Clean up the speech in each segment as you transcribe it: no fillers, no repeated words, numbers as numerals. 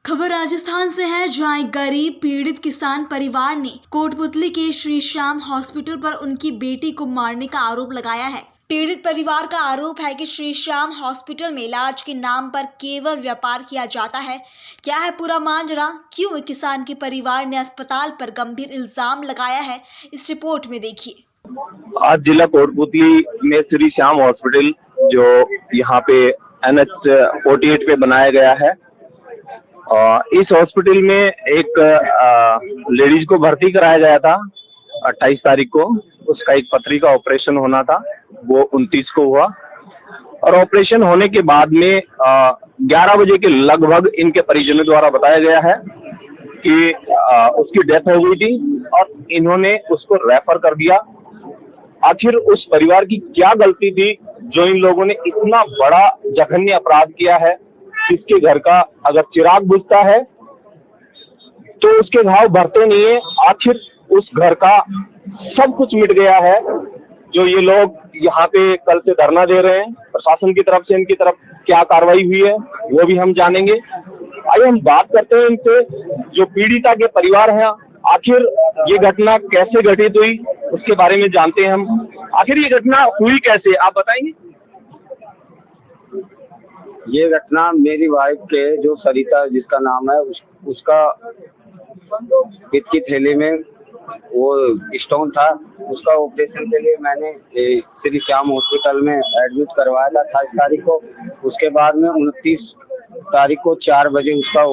खबर राजस्थान से है, जहां एक गरीब पीड़ित किसान परिवार ने कोटपुतली के श्री श्याम हॉस्पिटल पर उनकी बेटी को मारने का आरोप लगाया है। पीड़ित परिवार का आरोप है कि श्री श्याम हॉस्पिटल में इलाज के नाम पर केवल व्यापार किया जाता है। क्या है पूरा माजरा, क्यों एक किसान के परिवार ने अस्पताल पर गंभीर इल्जाम लगाया है, इस रिपोर्ट में देखिए। आज जिला कोटपुतली में श्री श्याम हॉस्पिटल जो यहाँ पे NH 48 पे बनाया गया है, इस हॉस्पिटल में एक लेडीज को भर्ती कराया गया था 28 तारीख को। उसका एक पथरी का ऑपरेशन होना था, वो 29 को हुआ। और ऑपरेशन होने के बाद में 11 बजे के लगभग इनके परिजनों द्वारा बताया गया है कि उसकी डेथ हो गई थी और इन्होंने उसको रेफर कर दिया। आखिर उस परिवार की क्या गलती थी जो इन लोगों ने इतना बड़ा जघन्य अपराध किया है? किसके घर का अगर चिराग बुझता है तो उसके घाव भरते नहीं है। आखिर उस घर का सब कुछ मिट गया है। जो ये लोग यहाँ पे कल से धरना दे रहे हैं, प्रशासन की तरफ से इनकी तरफ क्या कार्रवाई हुई है वो भी हम जानेंगे। आइए हम बात करते हैं इनसे, जो पीड़िता के परिवार हैं। आखिर ये घटना कैसे घटित हुई उसके बारे में जानते हैं हम। आखिर ये घटना हुई कैसे, आप बताएंगे? ये घटना मेरी वाइफ के, जो सरिता जिसका नाम है, उसका पित्त की थैली में वो स्टोन था। उसका ऑपरेशन के लिए मैंने श्री श्याम हॉस्पिटल में एडमिट करवाया था 28 तारीख को। उसके बाद में 29 तारीख को 4 बजे उसका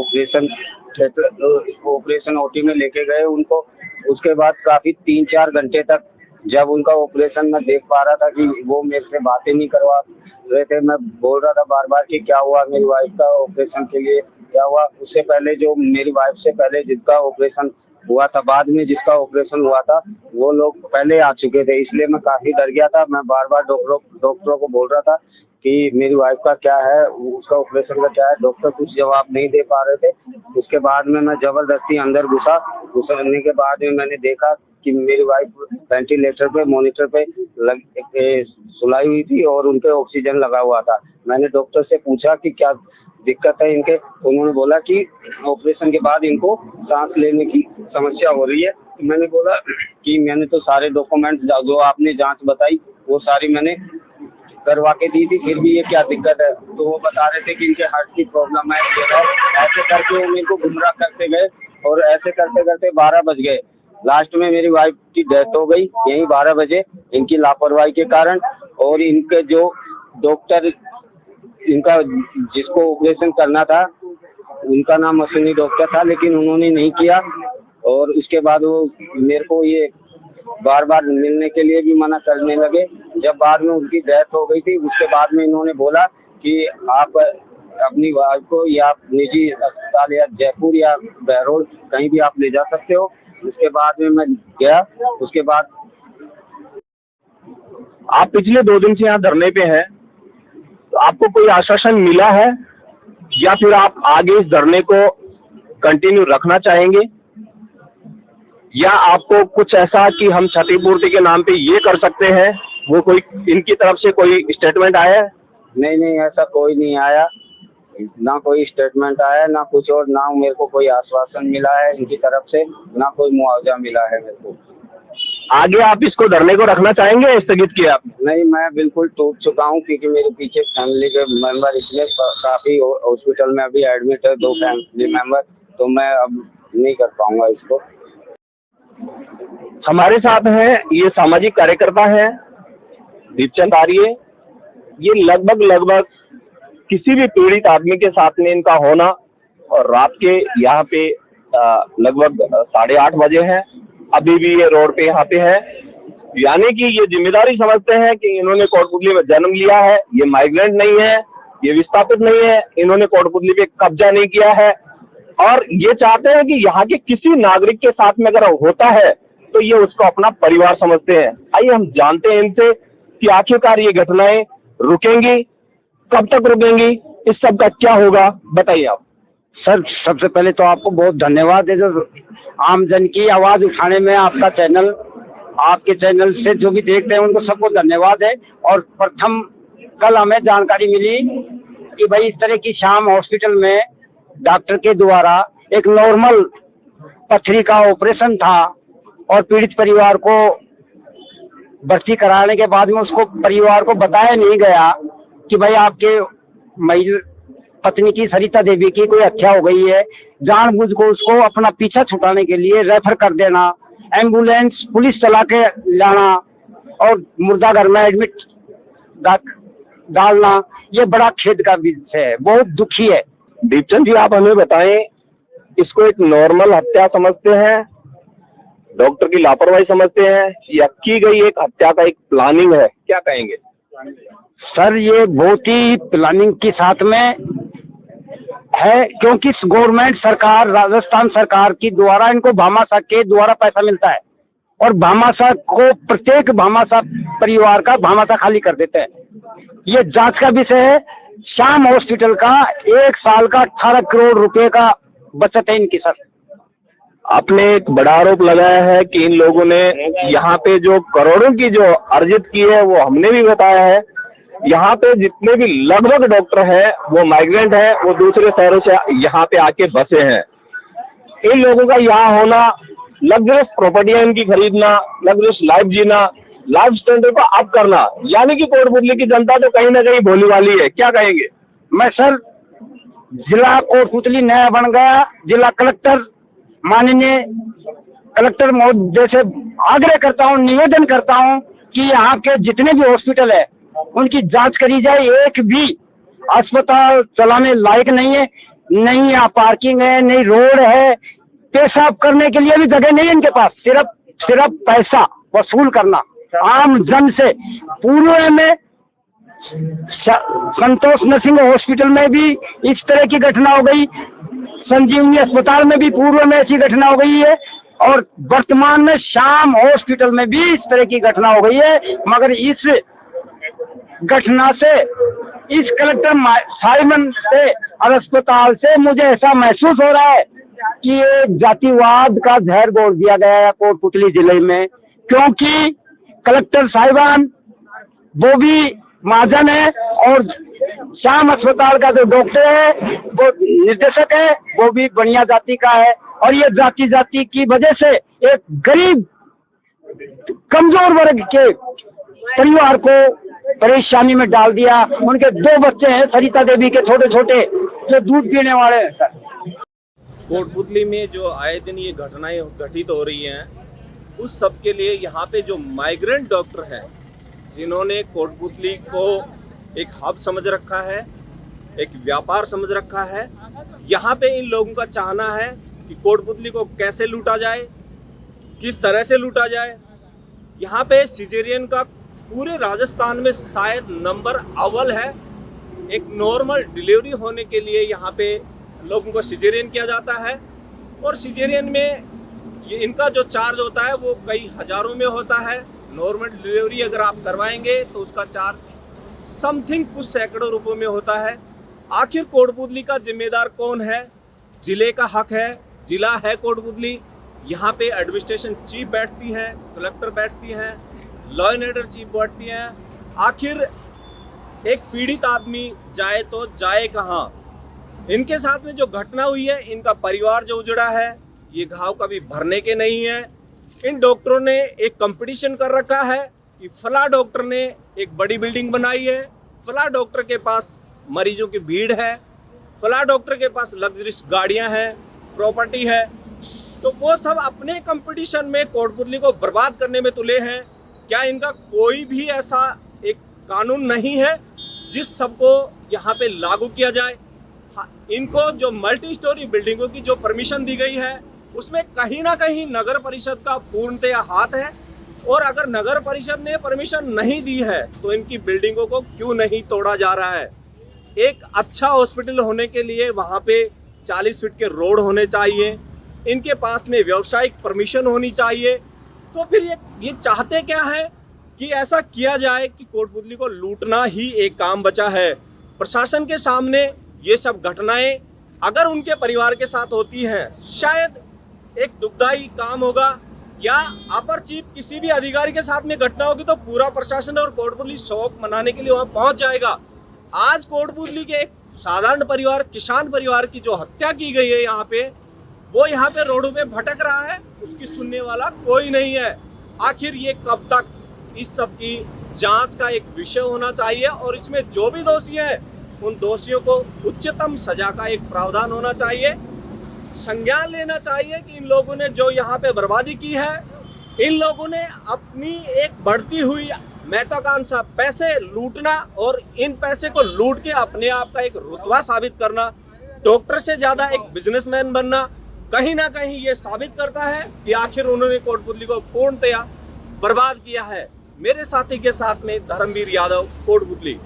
ऑपरेशन ओटी में लेके गए उनको। उसके बाद काफी 3-4 घंटे तक जब उनका ऑपरेशन मैं देख पा रहा था कि वो मेरे से बातें नहीं करवा रहे थे। मैं बोल रहा था बार बार कि क्या हुआ मेरी वाइफ का ऑपरेशन के लिए, क्या हुआ। उससे पहले जो मेरी वाइफ से पहले जिसका ऑपरेशन हुआ था, बाद में जिसका ऑपरेशन हुआ था, वो लोग पहले आ चुके थे। इसलिए मैं काफी डर गया था। मैं बार बार डॉक्टरों को बोल रहा था कि मेरी वाइफ का क्या है, उसका ऑपरेशन का क्या है। डॉक्टर कुछ जवाब नहीं दे पा रहे थे। उसके बाद में मैं जबरदस्ती अंदर घुसने के बाद में मैंने देखा कि मेरी वाइफ वेंटिलेटर पे, मॉनिटर पे सुलाई हुई थी और उनपे ऑक्सीजन लगा हुआ था। मैंने डॉक्टर से पूछा कि क्या दिक्कत है इनके। उन्होंने बोला कि ऑपरेशन के बाद इनको सांस लेने की समस्या हो रही है। मैंने बोला कि मैंने तो सारे डॉक्यूमेंट जो आपने जांच बताई वो सारी मैंने करवा के दी थी, फिर भी ये क्या दिक्कत है। तो वो बता रहे थे कि इनके हार्ट की प्रॉब्लम है। ऐसे करके वो मेरे को गुमराह करते गए और ऐसे करते करते 12 बज गए। लास्ट में मेरी वाइफ की डेथ हो गई यही 12 बजे, इनकी लापरवाही के कारण। और इनके जो डॉक्टर, इनका जिसको ऑपरेशन करना था, उनका नाम अश्विनी डॉक्टर था, लेकिन उन्होंने नहीं किया। और उसके बाद वो मेरे को ये बार बार मिलने के लिए भी मना करने लगे। जब बाद में उनकी डेथ हो गई थी, उसके बाद में इन्होंने बोला कि आप अपनी वाइफ को या निजी अस्पताल या जयपुर या बहरोल कहीं भी आप ले जा सकते हो। उसके बाद में मैं गया। उसके बाद आप पिछले 2 दिन से यहाँ धरने पे हैं, तो आपको कोई आश्वासन मिला है या फिर आप आगे इस धरने को कंटिन्यू रखना चाहेंगे, या आपको कुछ ऐसा कि हम क्षतिपूर्ति के नाम पे ये कर सकते हैं, वो कोई इनकी तरफ से कोई स्टेटमेंट आया है? नहीं, ऐसा कोई नहीं आया, ना कोई स्टेटमेंट आया, ना कुछ और, ना मेरे को कोई आश्वासन मिला है इनकी तरफ से, ना कोई मुआवजा मिला है मेरे को। आगे आप इसको धरने को रखना चाहेंगे, स्थगित किया आप? नहीं, मैं बिल्कुल टूट चुका हूँ, क्योंकि मेरे पीछे फैमिली के मेंबर इसलिए काफी हॉस्पिटल में अभी एडमिट है, 2 फैमिली मेंबर, तो मैं अब नहीं कर पाऊंगा इसको। हमारे साथ हैं ये सामाजिक कार्यकर्ता हैं दीपचंद आर्य। ये लगभग किसी भी पीड़ित आदमी के साथ में इनका होना, और रात के यहाँ पे लगभग 8:30 बजे है, अभी भी ये रोड पे यहाँ पे है। यानी कि ये जिम्मेदारी समझते हैं कि इन्होंने कोटपुतली में जन्म लिया है, ये माइग्रेंट नहीं है, ये विस्थापित नहीं है, इन्होंने कोटपुतली पे कब्जा नहीं किया है, और ये चाहते हैं कि यहाँ के किसी नागरिक के साथ में अगर होता है तो ये उसको अपना परिवार समझते हैं। आइए हम जानते हैं इनसे कि आखिरकार ये घटनाएं रुकेंगी, कब तक रुकेंगी, इस सब का क्या होगा, बताइए आप। सर, सबसे पहले तो आपको बहुत धन्यवाद है, जो आमजन की आवाज उठाने में आपका चैनल, आपके चैनल से जो भी देखते हैं उनको सबको धन्यवाद है। और प्रथम कल हमें जानकारी मिली कि भाई इस तरह की श्याम हॉस्पिटल में डॉक्टर के द्वारा एक नॉर्मल पथरी का ऑपरेशन था और पीड़ित परिवार को भर्ती कराने के बाद में उसको परिवार को बताया नहीं गया कि भाई आपके पत्नी की सरिता देवी की कोई हत्या हो गई है। जानबूझ को उसको अपना पीछा छुड़ाने के लिए रेफर कर देना, एम्बुलेंस पुलिस चला के लाना और मुर्दा घर में एडमिट डालना, ये बड़ा खेद का विषय है, बहुत दुखी है। दीपचंद जी, आप हमें बताएं, इसको एक नॉर्मल हत्या समझते हैं, डॉक्टर की लापरवाही समझते हैं, या की गई एक हत्या का एक प्लानिंग है, क्या कहेंगे? सर, ये बहुत ही प्लानिंग के साथ में है, क्योंकि गवर्नमेंट सरकार, राजस्थान सरकार की द्वारा इनको भामाशाह के द्वारा पैसा मिलता है और भामाशाह को प्रत्येक भामाशाह परिवार का भामाशाह खाली कर देते हैं। ये जांच का विषय है। श्याम हॉस्पिटल का 1 साल का 18 करोड़ रुपए का बचत है इनकी। सर, आपने एक बड़ा आरोप लगाया है कि इन लोगों ने यहाँ पे जो करोड़ों की जो अर्जित की है, वो हमने भी बताया है। यहाँ पे जितने भी लगभग डॉक्टर हैं वो माइग्रेंट हैं, वो दूसरे शहरों से यहाँ पे आके बसे हैं। इन लोगों का यहाँ होना, लग्जरियस प्रॉपर्टियां इनकी खरीदना, लग्जरियस लाइफ जीना, लाइफ स्टैंडर्ड को अप करना, यानी कि कोटपुतली की जनता तो कहीं ना कहीं भोली वाली है, क्या कहेंगे? मैं सर, जिला कोटपुतली नया बन गया, जिला कलेक्टर माननीय कलेक्टर महोदय से आग्रह करता हूँ, निवेदन करता हूँ कि यहाँ के जितने भी हॉस्पिटल है उनकी जांच करी जाए। एक भी अस्पताल चलाने लायक नहीं है, नहीं यहाँ पार्किंग है, नहीं रोड है, पेशाब करने के लिए भी जगह नहीं है इनके पास, सिर्फ पैसा वसूल करना आम जन से। पूर्व में संतोष नरसिंह हॉस्पिटल में भी इस तरह की घटना हो गई, संजीवनी अस्पताल में भी पूर्व में ऐसी घटना हो गई है और वर्तमान में श्याम हॉस्पिटल में भी इस तरह की घटना हो गई है। मगर इस घटना से, इस कलेक्टर साइमन से और अस्पताल से मुझे ऐसा महसूस हो रहा है कि ये जातिवाद का जहर घोल दिया गया है कोटपुतली जिले में, क्योंकि कलेक्टर साहिबान वो भी महाजन है और श्याम अस्पताल का जो डॉक्टर है, वो निर्देशक है, वो भी बढ़िया जाति का है। और ये जाति की वजह से एक गरीब कमजोर वर्ग के परिवार को परेशानी में डाल दिया। उनके 2 बच्चे हैं, सरिता देवी के छोटे छोटे, जो दूध पीने वाले हैं। कोटपुतली में जो आए दिन ये घटनाएं घटित हो रही हैं, उस सब के लिए यहाँ पे जो माइग्रेंट डॉक्टर हैं, जिन्होंने कोटपुतली को एक हब समझ रखा है, एक व्यापार समझ रखा है, यहाँ पे इन लोगों का चाहना है कि कोटपुतली को कैसे लूटा जाए, किस तरह से लूटा जाए। यहाँ पे सिजेरियन का पूरे राजस्थान में शायद नंबर अव्वल है। एक नॉर्मल डिलीवरी होने के लिए यहाँ पे लोगों को सिजेरियन किया जाता है और सिजेरियन में ये इनका जो चार्ज होता है वो कई हजारों में होता है। नॉर्मल डिलीवरी अगर आप करवाएंगे तो उसका चार्ज समथिंग कुछ सैकड़ों रुपयों में होता है। आखिर कोटपुतली का जिम्मेदार कौन है? जिले का हक है, जिला है कोटपुतली। यहाँ पे एडमिनिस्ट्रेशन चीफ बैठती हैं, कलेक्टर बैठती हैं, लॉ एंड ऑर्डर चीफ बैठती हैं। आखिर एक पीड़ित आदमी जाए तो जाए कहाँ? इनके साथ में जो घटना हुई है, इनका परिवार जो उजड़ा है, ये घाव कभी भरने के नहीं है। इन डॉक्टरों ने एक कंपटीशन कर रखा है कि फला डॉक्टर ने एक बड़ी बिल्डिंग बनाई है, फला डॉक्टर के पास मरीजों की भीड़ है, फला डॉक्टर के पास लग्जरियस गाड़ियां हैं, प्रॉपर्टी है। तो वो सब अपने कंपटीशन में कोटपुतली को बर्बाद करने में तुले हैं। क्या इनका कोई भी ऐसा एक कानून नहीं है जिस सबको यहाँ पे लागू किया जाए? इनको जो मल्टी स्टोरी बिल्डिंगों की जो परमिशन दी गई है, उसमें कहीं ना कहीं नगर परिषद का पूर्णतया हाथ है। और अगर नगर परिषद ने परमिशन नहीं दी है तो इनकी बिल्डिंगों को क्यों नहीं तोड़ा जा रहा है? एक अच्छा हॉस्पिटल होने के लिए वहाँ पे 40 फीट के रोड होने चाहिए, इनके पास में व्यावसायिक परमिशन होनी चाहिए। तो फिर ये चाहते क्या है कि ऐसा किया जाए कि कोटपुतली को लूटना ही एक काम बचा है। प्रशासन के सामने ये सब घटनाएं अगर उनके परिवार के साथ होती हैं, शायद एक दुखदाई काम होगा, या अपर चीफ किसी भी अधिकारी के साथ में घटना होगी तो पूरा प्रशासन और कोटपुतली शोक मनाने के लिए वहाँ पहुँच जाएगा। आज कोटपुतली के एक साधारण परिवार, किसान परिवार की जो हत्या की गई है यहाँ पे, वो यहाँ पे रोडों पे भटक रहा है, उसकी सुनने वाला कोई नहीं है। आखिर ये कब तक? इस सब की जांच का एक विषय होना चाहिए और इसमें जो भी दोषी हैं उन दोषियों को उच्चतम सजा का एक प्रावधान होना चाहिए। संज्ञान लेना चाहिए कि इन लोगों ने जो यहाँ पे बर्बादी की है, इन लोगों ने अपनी एक बढ़ती हुई महत्वाकांक्षा, पैसे लूटना और इन पैसे को लूट के अपने आप का एक रुतबा साबित करना, डॉक्टर से ज्यादा एक बिजनेसमैन बनना, कहीं ना कहीं ये साबित करता है कि आखिर उन्होंने कोटपुतली को पूर्णतया बर्बाद किया है। मेरे साथी के साथ में धर्मवीर यादव, कोटपुतली।